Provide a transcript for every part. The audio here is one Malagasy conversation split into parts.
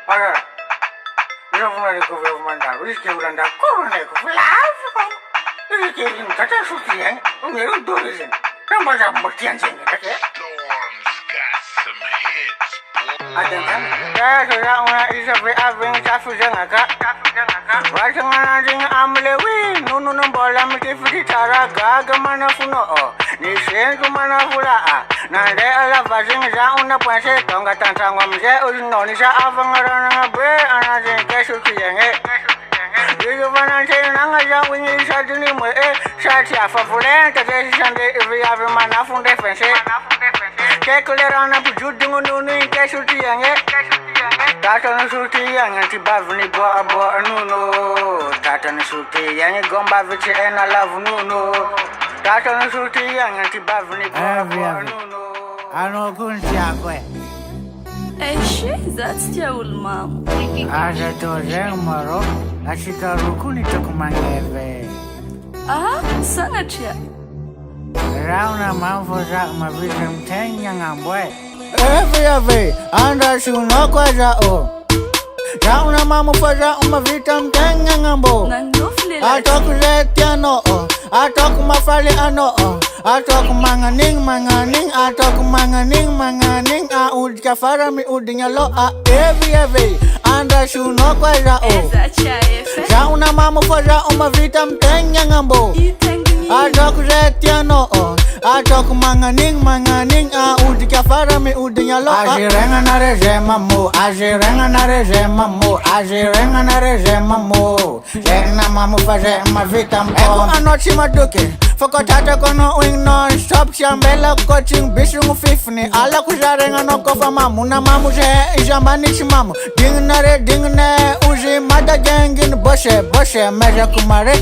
Agora, eu vou ali que eu vou mandar. Isso que eu vou andar com o nego. Flávio. Isso que ele nunca está chutando. O meu dois. Não mais a mortinha, tá aqui? Atenção, já uma isa vem a vem já fazendo acá. Vai chamar a amlewi, não bola me que fritar gaga mana funo. Ni senso mana fula. Na de ala fazendo já uma panche tonga tantang mje uno ni já avangara na be ana que chutinha. Eu vou na cena na já wingi já dini mo já te afavulenta já chande vi ave mana funde fense. Que colerana bujudu nunu que chutinha. Tata suti yang tibavni boa nuno. Tata suti yang gomba vichi ena love nuno. Tata suti yang tibavni boa nuno. Ano kunja kwe. That's your mom. Aja to maro. Ashika rukuni tokumangeve. Sana chia. Rauna mamfo za mavitam tenya ngambwe. Every anda shuno kwa jao. Rauna mamu faja vitam tenya ngambo. Atok letiano. Atok mafali ano. Atok manganing. Atok manganing. Aud kafara mi udinya lo. Every anda shuno kwa jao. Rauna mamu faja vitam tenya ngambo. Atok letiano. Atok manganing. Aud kafara mi udinya lo. Ajirenga na reje mamu. Ena mamu faje mavitam Eko anochi maduke. Fokotata kono wing non stop shambela coaching bishung fifni. Ala kujarenga no kofa mamu na mamu je ijambani chimamu. Dingne uji mada gengin boshe meja kumare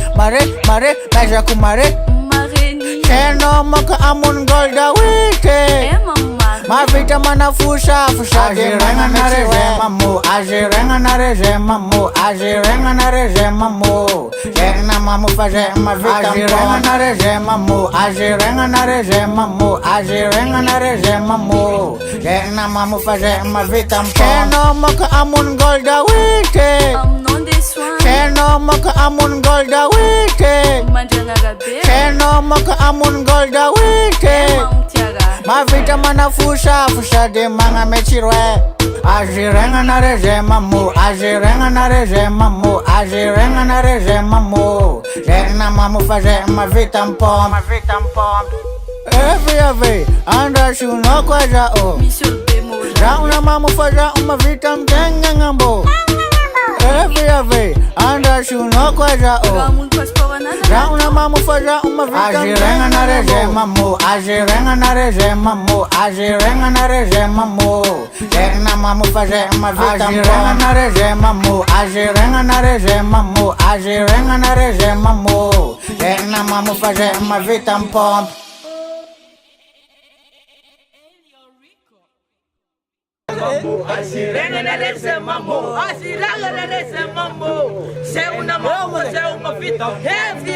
meja kumare. Keno moka amun golda wite. Mavita mana fusha Ajirenga na reje mamu. Ena mamu faje mavitam Ajirenga na reje mamu. Ena mamu faje mavitam Keno moka amun golda wite. Keno moka amun golda wite. Keno moka amun golda wite. Mavita mana fusha de manga mechirwe. Ajirenga na reje mamu. Ena mamu faje mavitam pom. Every anda shuno kwa jao. Rauna mamu faja vitam tenya ngambo. Every anda shuno kwa jao. Rauna mamu faja vitam Ajirenga na reje mamu. Ena mamu faje mavitam Ajirenga na reje mamu. Ena mamu faje mavitam pom. Ajirenga na reje mambo. Se una mambo, se uma fita heavy.